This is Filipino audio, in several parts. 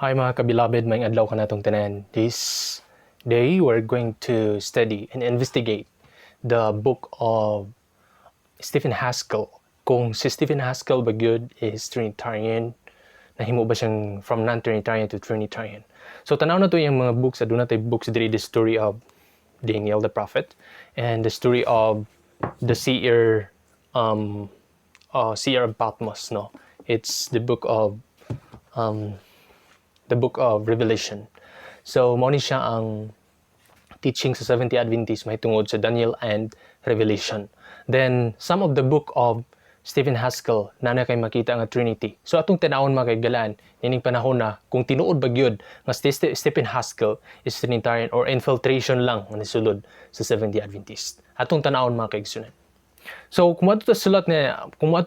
Hi mga kabilabid, may adlaw ka natong tanan. This day, we're going to study and investigate the book of Stephen Haskell. Kung si Stephen Haskell ba gyud is Trinitarian, nahimo ba siyang from Non-Trinitarian to Trinitarian. So tanaw na to yung mga books, aduna tay books diri, the story of Daniel the prophet and the story of the seer of Patmos, no. It's the book of Revelation. So, mao ni siya ang teaching sa Seventh-day Adventist mahitungod sa Daniel and Revelation. Then, some of the book of Stephen Haskell na kay makita nga Trinity. So, atong tinawon mga kaigalaan, nining panahon na, kung tinuod ba gyud nga Stephen Haskell is Trinitarian or infiltration lang ang nisulod sa Seventh-day Adventist. Atong tanawon mga kaigsunan. So, kung ato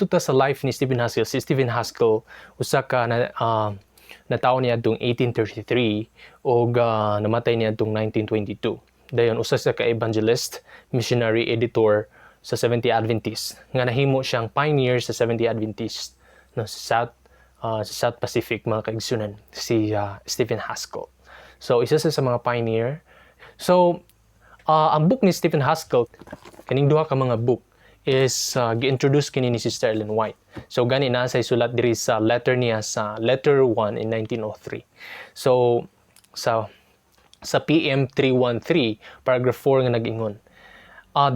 ta sa life ni Stephen Haskell, si Stephen Haskell, usa ka natawo niya atong 1833 o namatay niya atong 1922. Dayon usa sa ka-evangelist, missionary, editor sa Seventh-day Adventist nga nahimo siyang pioneer sa Seventh-day Adventist no, sa South Pacific mga kaigsunan, si Stephen Haskell. So isa sa mga pioneer. So ang book ni Stephen Haskell, kaning duha ka mga book is gi-introduce kini ni Sister Ellen White. So gani na sa sulat diri sa letter niya sa letter 1 in 1903. So sa PM 313 paragraph 4 nga nag-ingon,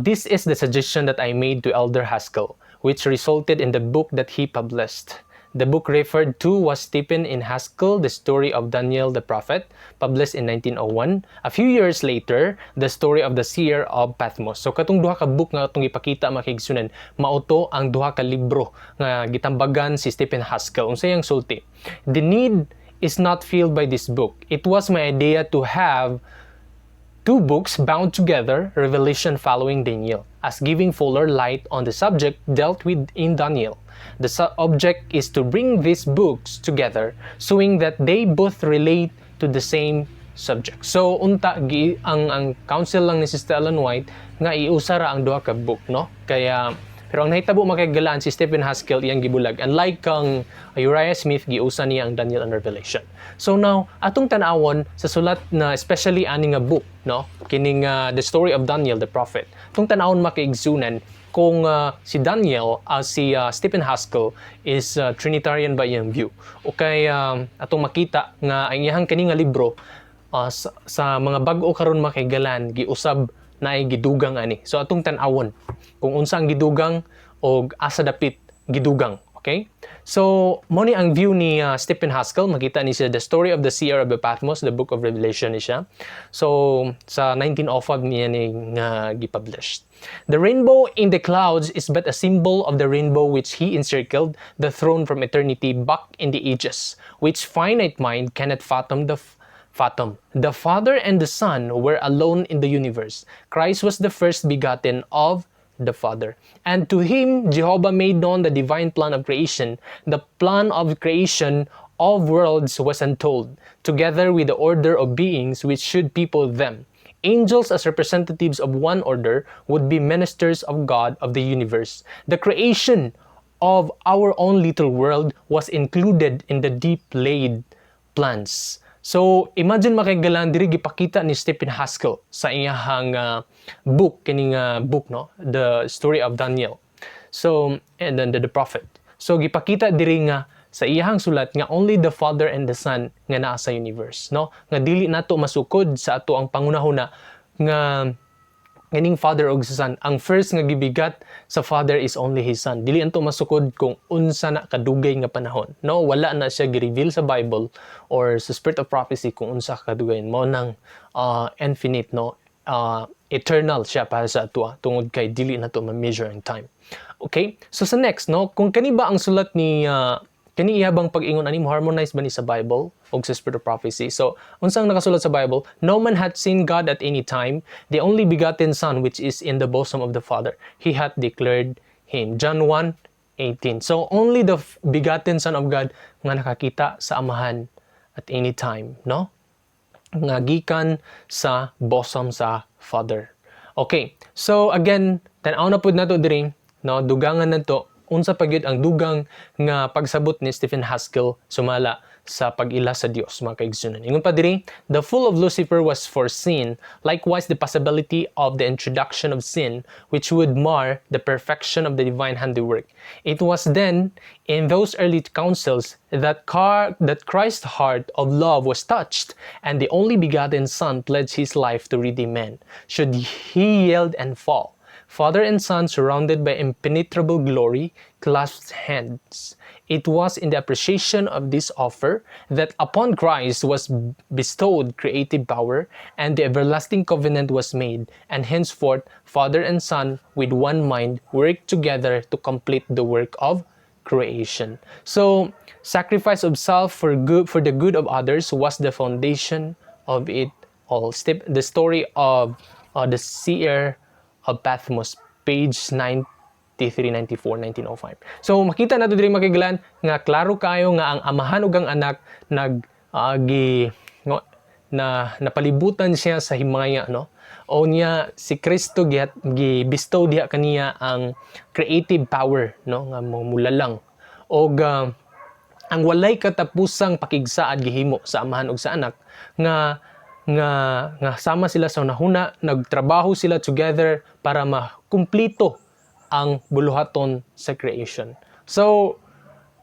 this is the suggestion that I made to Elder Haskell, which resulted in the book that he published. The book referred to was Stephen in Haskell, The Story of Daniel the Prophet, published in 1901. A few years later, The Story of the Seer of Patmos. So katong duha ka book nga atong ipakita makigsunan, mauto ang duha ka libro nga gitambagan si Stephen Haskell. Unsay ang sulti? The need is not filled by this book. It was my idea to have two books bound together, Revelation following Daniel, as giving fuller light on the subject dealt with in Daniel. The object is to bring these books together, showing that they both relate to the same subject. So, unta, ang counsel lang ni Sister Ellen White nga iusara ang duha ka book, no? Kaya, pero ang nahitabo makagalaan si Stephen Haskell iyang gibulag. Unlike kang Uriah Smith, giusa niya ang Daniel and Revelation. So now, atong tanawon sa sulat na especially ani nga book, no? Kining The Story of Daniel the Prophet. Atong tanawon makaigsunan kung si Daniel, si Stephen Haskell is Trinitarian ba iyang view. O kay atong makita nga ang iyang kini nga libro sa mga bag-o karon makaigalan giusab na ay gidugang ani. So atong tan-awon kung unsa ang gidugang o asa dapit gidugang. Okay? So, mo ni ang view ni Stephen Haskell, makita ni siya The Story of the Seer of Patmos, the Book of Revelation ni siya. So, sa 1905 niya ni gipublished. The rainbow in the clouds is but a symbol of the rainbow which he encircled, the throne from eternity back in the ages, which finite mind cannot fathom. The Father and the Son were alone in the universe. Christ was the first begotten of the Father. And to him, Jehovah made known the divine plan of creation. The plan of creation of worlds was untold, together with the order of beings which should people them. Angels, as representatives of one order, would be ministers of God of the universe. The creation of our own little world was included in the deep laid plans. So, imagine makaigalan diri gipakita ni Stephen Haskell sa iyahang book, kining book, no? The Story of Daniel. So, and then the Prophet. So, gipakita diri nga sa iyahang sulat nga only the Father and the Son nga naa sa universe, no? Nga dili nato masukod sa ato ang pangunahuna nga kining Father og Son. Ang first nga gibigat sa Father is only His Son. Dili anto masukod kung unsa na kadugay nga panahon. No, wala na siya gi-reveal sa Bible or sa Spirit of Prophecy kung unsa kadugay. Mao nang infinite, no, eternal siya para sa ato tungod kay dili nato ma-measure ang time. Okay? So sa next, no, kung kani ba ang sulat ni kani ihabang pag-ingon ani mo harmonize ba ni sa Bible o sa Spirit of Prophecy? So, unsang nakasulat sa Bible, no man hath seen God at any time, the only begotten Son which is in the bosom of the Father, He hath declared Him. John 1:18. So, only the begotten Son of God nga nakakita sa Amahan at any time, no? Nga gikan sa bosom sa Father. Okay. So, again, tan-aw na pud nato diri, no, dugangan nato unsa pa gyud ang dugang nga pagsabot ni Stephen Haskell sumala sa pag-ila sa Dios, mga kaigsunan. Ingon pa diri, the fall of Lucifer was foreseen, likewise the possibility of the introduction of sin, which would mar the perfection of the divine handiwork. It was then, in those early councils, that Christ's heart of love was touched, and the only begotten Son pledged his life to redeem men. Should he yield and fall, Father and Son, surrounded by impenetrable glory, clasped hands. It was in the appreciation of this offer that upon Christ was bestowed creative power, and the everlasting covenant was made, and henceforth Father and Son with one mind worked together to complete the work of creation. So, sacrifice of self for the good of others was the foundation of it all. The story of the seer of Patmos, page 93, 94, 1905. So makita nato diri makiglan nga klaro kayo nga ang amahan ug ang anak napalibutan siya sa himaya, no? O niya si Kristo gi-bestow diha kaniya ang creative power, no, nga mulalang og ang walay katapusang pakigsaad gihimo sa amahan ug sa anak nga sama sila sa unahuna, nagtrabaho sila together para makumplito ang buluhaton sa creation. So,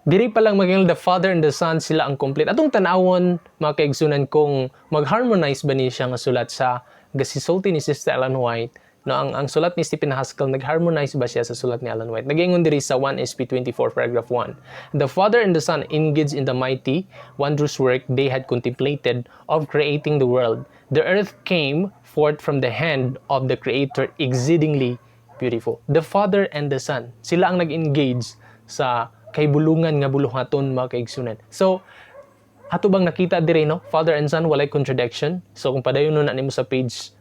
diri pa lang maging the Father and the Son sila ang complete. Atong tanawon, mga kaigsunan, kung mag-harmonize ba niya siya nga sulat sa gasisulti ni Sister Ellen White, no, ang sulat ni Stephen Haskell, nag-harmonize ba siya sa sulat ni Ellen White? Nag-ingon diri sa 1 SP 24 paragraph 1. The Father and the Son engaged in the mighty, wondrous work they had contemplated of creating the world. The earth came forth from the hand of the Creator exceedingly beautiful. The Father and the Son, sila ang nag-engage sa kahibulungan nga buluhaton, mga kaigsunan. So, ato bang nakita diri, no? Father and Son, walay contradiction. So, kung padayon na nimo sa page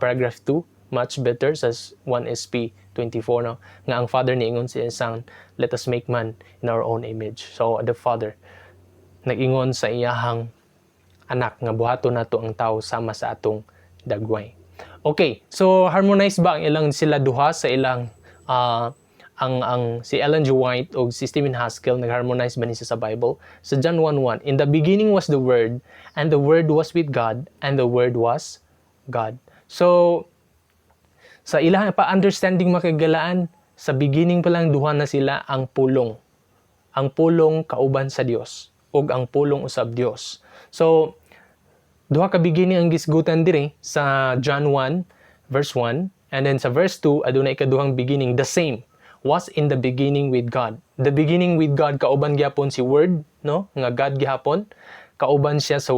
paragraph 2, much better sa 1 SP 24, no? Nga ang Father niingon sa Son, let us make man in our own image. So, the Father nag-ingon sa iyahang anak nga buhaton nato ang tao sama sa atong dagway. Okay, so harmonize ba ang ilang sila duha sa ilang si Ellen G. White o si Stephen Haskell, nag-harmonize ba niya sa Bible? Sa John 1:1, in the beginning was the Word, and the Word was with God, and the Word was God. So, sa ilang pa-understanding makagalaan, sa beginning pa lang duha na sila ang pulong. Ang pulong kauban sa Dios ug ang pulong usab Dios. So, duha ka beginning ang gisgutan diri sa John 1 verse 1, and then sa verse 2 adunay ikaduhang beginning, the same was in the beginning with God. The beginning with God, kauban gyapon si Word, no? Nga God gyapon, kauban siya sa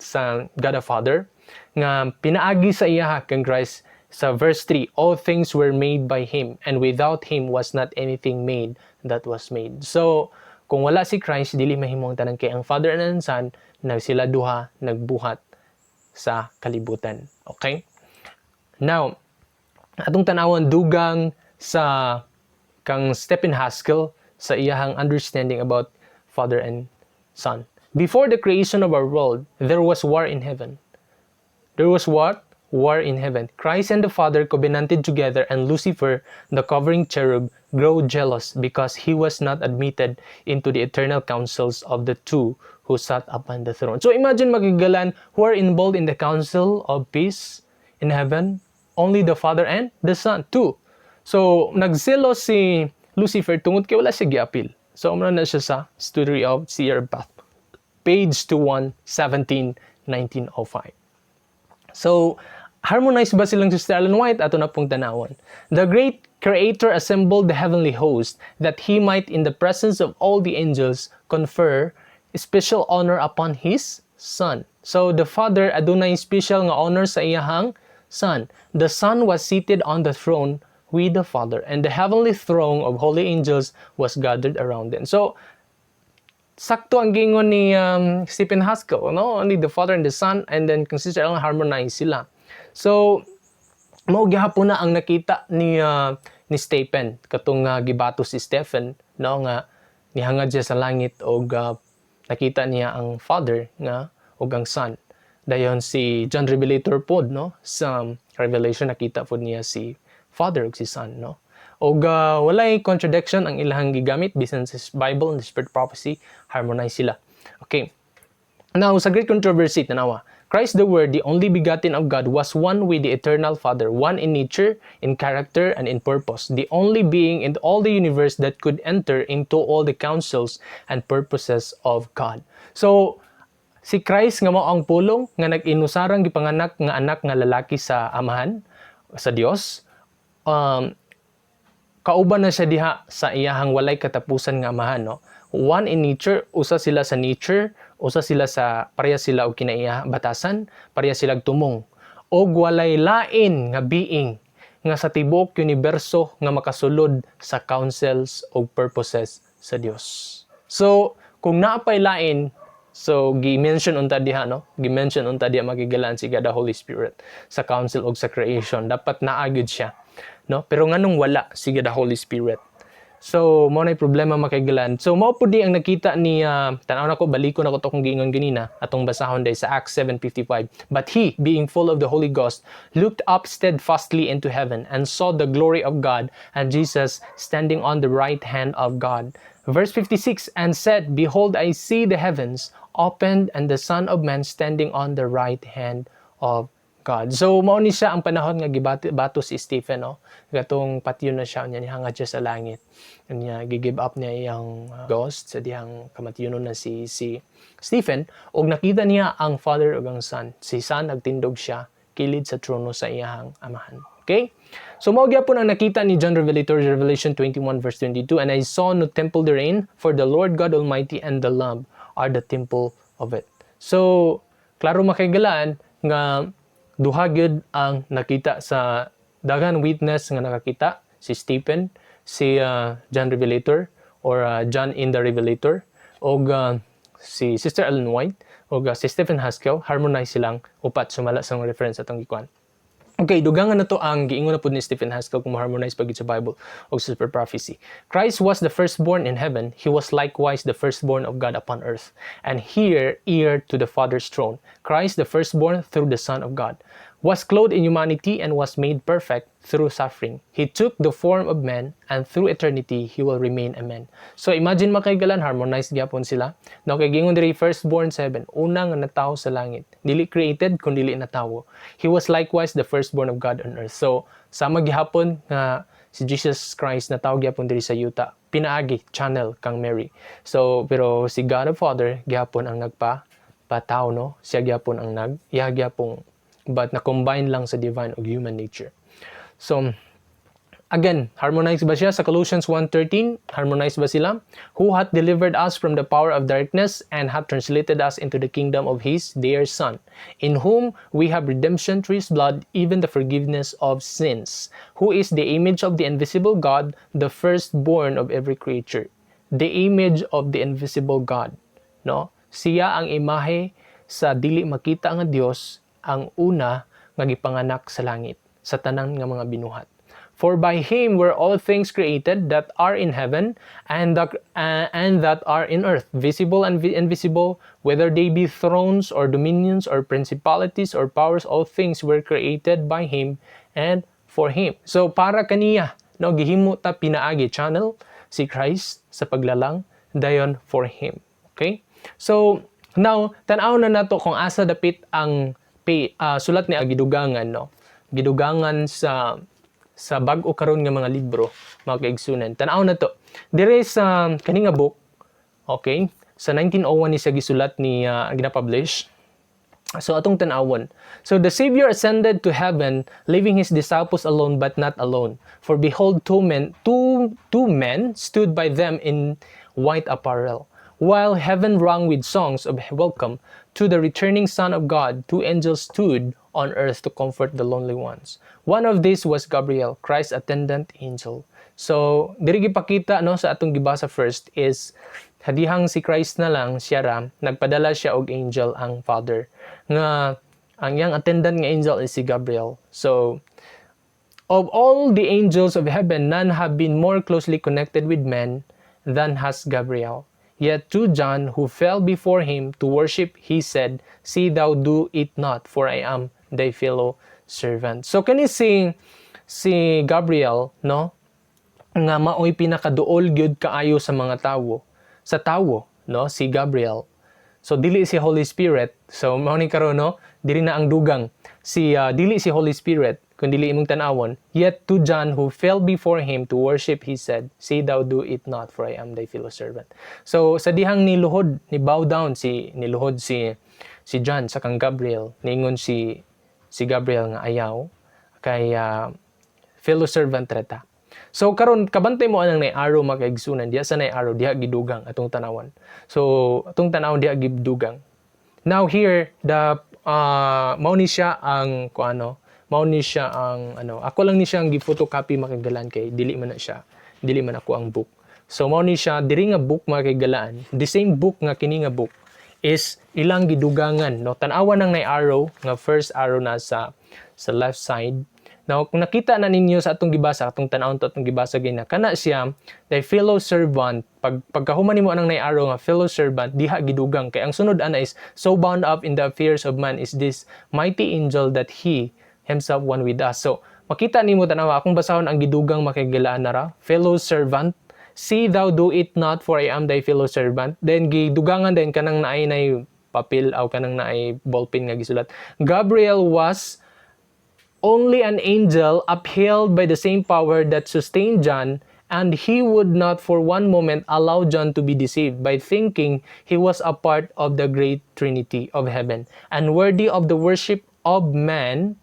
sa God the Father, nga pinaagi sa iya kang Christ. Sa verse 3, all things were made by Him, and without Him was not anything made that was made. So, kung wala si Christ, dili mahimong tanan, kay ang Father and ang Son, sila duha nagbuhat sa kalibutan. Okay? Now, atong tanawon dugang sa kang Stephen Haskell sa iyahang understanding about Father and Son. Before the creation of our world, there was war in heaven. There was what? War in heaven. Christ and the Father covenanted together, and Lucifer, the covering cherub, grew jealous because he was not admitted into the eternal councils of the two who sat upon the throne. So imagine magigalan who are involved in the council of peace in heaven. Only the Father and the Son, two. So nagselos si Lucifer tungod kay wala siya giapil. So umra na siya sa Story of Seer Path, page 21, 17, 1905. So, harmonize ba silang Sister Ellen White? Ato na pong tanawon. The great Creator assembled the heavenly host that He might in the presence of all the angels confer special honor upon His Son. So, the Father adunay special nga honor sa iyahang Son. The Son was seated on the throne with the Father, and the heavenly throng of holy angels was gathered around them. So, sakto ang gingon ni Stephen Haskell, no? Only the Father and the Son, and then kung Sister Ellen, harmonize sila. So, mao gihapon na ang nakita ni Stephen katong gibato si Stephen, no, nga nihangad siya sa langit og nakita niya ang Father nga ug ang Son. Dayon si John Revelator pod, no, sa Revelation nakita pod niya si Father ug si Son, no. Og walay contradiction ang ilahang gigamit bisan sa Bible and the Spirit prophecy, harmonize sila. Okay. Now, sa great controversy, tanawa, Christ the Word, the only begotten of God, was one with the eternal Father, one in nature, in character, and in purpose, the only being in all the universe that could enter into all the counsels and purposes of God. So, si Christ nga mao ang pulong nga nag-inusarang gipanganak nga anak nga lalaki sa amahan, sa Dios. Kauban na siya diha sa iyahang walay katapusan nga amahan, no? One in nature, usa sila sa nature, usa sila sa pareha sila og kinaiya batasan, pareha sila tumong. Og walay lain nga being nga sa tibuok universo nga makasulod sa counsels og purposes sa Dios. So, kung naapay lain, so gi-mention unta diha, no? Gi-mention unta diha magigalaan si God the Holy Spirit sa counsel og sa creation. Dapat naagid siya, no? Pero nganong wala si God the Holy Spirit. So, mo na problema makaigalan. So, mao pud ang nakita ni tanaw na ko, baliko na ko to kung giingon ganina atong basahon day sa Acts 7:55. But he, being full of the Holy Ghost, looked up steadfastly into heaven and saw the glory of God and Jesus standing on the right hand of God. Verse 56, and said, Behold, I see the heavens opened and the Son of Man standing on the right hand of God. So, mao ni siya ang panahon nga gibato si Stephen, no? Gatong patyon na siya, niya hangad siya sa langit. Niya gi-give up niya iyang ghost sa dihang kamatyonon na si Stephen, og nakita niya ang Father ug ang Son. Si Son nagtindog siya kilid sa trono sa iyahang amahan. Okay? So mao gyapon ang nakita ni John Revelator, Revelation 21 verse 22, and I saw no temple therein, for the Lord God Almighty and the Lamb are the temple of it. So klaro makaigalaan nga duha gyud ang nakita sa daghan witness nga nakakita, si Stephen, si John Revelator or John in the Revelator, o si Sister Ellen White o si Stephen Haskell. Harmonize silang upat sumala sa reference atong gikuan. Okay, dugangan na to ang giingon na po ni Stephen Haskell kung harmonize pagid sa Bible o sa prophecy. Christ was the firstborn in heaven. He was likewise the firstborn of God upon earth, and heir to the Father's throne. Christ, the firstborn through the Son of God, was clothed in humanity and was made perfect through suffering. He took the form of man, and through eternity, he will remain a man. So imagine makaigalan, harmonized gyapon sila. Now kay gingon diri firstborn 7, una nga natawo sa langit. Dili created kun dili natawo. He was likewise the firstborn of God on earth. So sama gihapon nga si Jesus Christ natawo gyapon diri sa yuta. Pinaagi channel kang Mary. So pero si God the Father gihapon ang nagpataw, no? Siya gihapon ang gyapon but na-combine lang sa divine o human nature. So, again, harmonized ba siya? Sa Colossians 1:13, harmonized ba sila? Who hath delivered us from the power of darkness and hath translated us into the kingdom of His dear Son, in whom we have redemption through His blood, even the forgiveness of sins, who is the image of the invisible God, the firstborn of every creature. The image of the invisible God. No? Siya ang imahe sa dili makita nga Dios, ang una nga gipanganak sa langit, sa tanan nga mga binuhat. For by Him were all things created that are in heaven and that are in earth, visible and invisible, whether they be thrones or dominions or principalities or powers, all things were created by Him and for Him. So para kaniya, no, gihimo ta pinaagi channel si Christ sa paglalang, dayon for Him. Okay? So now, tan-aw na nato kung asa dapit ang sulat ni gidugangan, no? Gidugangan sa bag-o karon nga mga libro, mga kaigsunan. Tan-aw na to. Dire sa kani nga book, okay? Sa 1901 ni siya gisulat ni gina-publish. So atong tan-awon. So the Savior ascended to heaven, leaving his disciples alone but not alone. For behold, two men stood by them in white apparel. While heaven rang with songs of welcome to the returning Son of God, two angels stood on earth to comfort the lonely ones. One of these was Gabriel, Christ's attendant angel. So, diri gipakita, no, sa atong gibasa first is hadihang si Christ na lang siya nagpadala siya og angel ang Father nga ang yang attendant nga angel is si Gabriel. So, of all the angels of heaven, none have been more closely connected with men than has Gabriel. Yet to John, who fell before him to worship, he said, See thou do it not, for I am thy fellow servant. So kani si Gabriel, no? nga maoy pinakaduol gyud kaayo sa mga tawo, sa tawo, no, si Gabriel. So dili si Holy Spirit. So mao ni karon, no, diri na ang dugang. Dili si Holy Spirit, kun dili imong tan-awon. Yet to John who fell before him to worship, he said, "Say thou do it not, for I am thy fellow servant." So sa dihang niluhod, ni bow down niluhod si John sa kang Gabriel, ningon si Gabriel nga ayaw kay fellow servant reta. So karon kabantay mo anang nay arrow makaigsunan diha sa nay arrow diha gidugang atong tanawan. So atong tanawon diha gidugang. Now here the mao ni siya ang mao ni siya ang ako lang ni siya ang gi-photocopy makagalan kay dili man ako ang book. So mao ni siya diri nga book makagalaan. The same book nga kini nga book is ilang gidugangan, no, tan-awan nang nay arrow nga first arrow na sa left side. Now, kung nakita na ninyo sa atong gibasa, atong tanawon to atong gibasa gina, kana siya, thy fellow servant, pagkahuman nimo anang nay arrow nga fellow servant, diha gidugang. Kay ang sunod ana is, so bound up in the affairs of man is this mighty angel that he himself one with us. So, makita nimo tanawa, akong basahon ang gidugang makigilaan na ra, fellow servant, see thou do it not, for I am thy fellow servant. Then, gidugangan din kanang naay papel, o kanang naay ballpen nga gisulat. Gabriel was only an angel upheld by the same power that sustained John, and he would not for one moment allow John to be deceived by thinking he was a part of the great Trinity of heaven and worthy of the worship of man.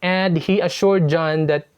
And he assured John that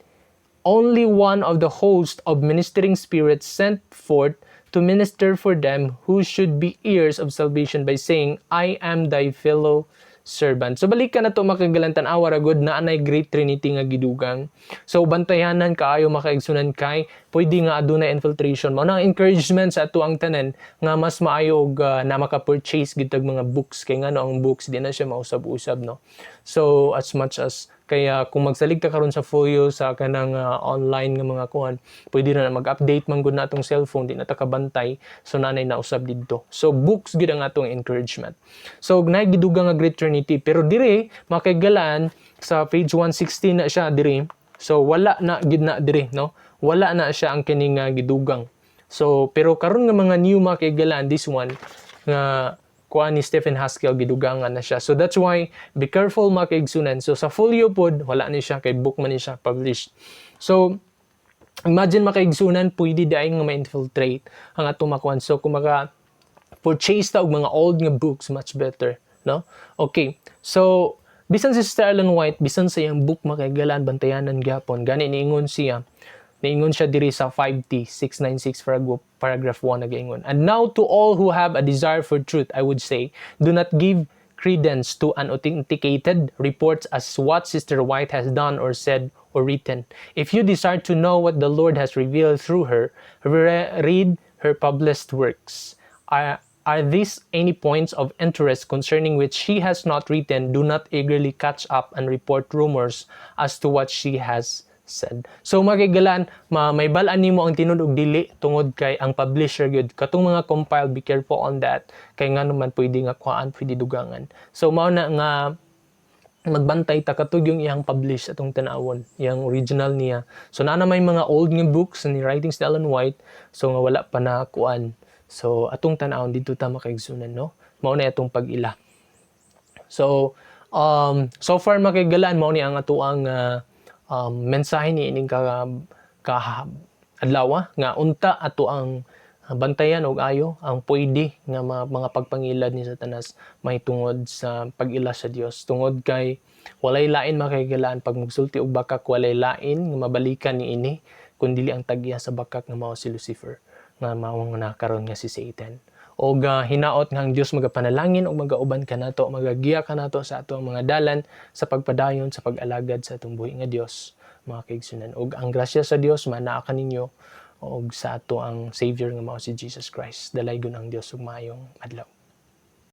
only one of the host of ministering spirits sent forth to minister for them who should be heirs of salvation by saying, I am thy fellow servant. So balik ka na to makagalantan awara good na anay great Trinity nga gidugang. So bantayanan kaayo makaigsunan kay pwede nga aduna infiltration mo na encouragement sa ato ang tanan nga mas maayo og na maka-purchase gitag mga books kay ngano ang books di na siya mausab-usab, no. So as much as kaya kung magsalig ka karon sa Fuyo sa kanang online nga mga kuhan, pwede na mag-update man gud na atong cellphone, di na ta kabantay, so nanay na usab didto. So books gid ang atong encouragement. So naay gidugang nga great Trinity, pero dire makaigalaan sa page 116 na siya dire. So wala na gid na dire, no. Wala na siya ang kining gidugang. So pero karon nga mga new makaigalaan, this one nga kuha ni Stephen Haskell, gidugangan na siya. So that's why, be careful makaigsunan. So sa Folio pod, wala ni siya, kay book man ni siya published. So, imagine makaigsunan, pwede dahil nga ma-infiltrate ang atong makuhan. So kung maka-purchase ta og mga old nga books, much better, no? Okay, so, bisan si Sister Ellen White, bisan sa iyang book makaigalaan, bantayanan gyapon, gani niingon siya diri sa 5T 696 paragraph 1 nagaingon. And now to all who have a desire for truth, I would say, do not give credence to unauthenticated reports as what Sister White has done or said or written. If you desire to know what the Lord has revealed through her, read her published works. Are these any points of interest concerning which she has not written? Do not eagerly catch up and report rumors as to what she has said. So magigalan, may balaan nimo ang tinud og dili tungod kay ang publisher gyud katong mga compile, be careful on that kay ngano man pwede nga kuan, pwede dugangan. So mao na nga magbantay ta katug yung iyang publish atong tanawon, iyang original niya. So na may mga old nga books ni writings ni Ellen White, so nga wala pa na kuan. So atong tanawon dito ta makaigsunan, no. Mao na atong pag-ila. So so far makaigalan mao ni ang atuang mensahe ni ining adlaw nga unta ato ang bantayan og ayo ang pwede nga mga pagpangilad ni Satanas may tungod sa pag-ila sa Dios, tungod kay walay lain makaigalaan pag magsulti og bakak, walay lain nga mabalikan ni ini kundi ang tagya sa bakak nga mao si Lucifer, nga mao nga nakaron nga si Satan. Og hinaot nga ang Dios magapanalangin og magauban kanato, magagiya kanato sa atong mga dalan sa pagpadayon sa pag-alagad sa atong buhi nga Dios, mga kaigsunan. Og ang grasya sa Dios manaa kaninyo og sa ato ang Savior nga mao si Jesus Christ. Dalaygon ang Dios ug maayong adlaw.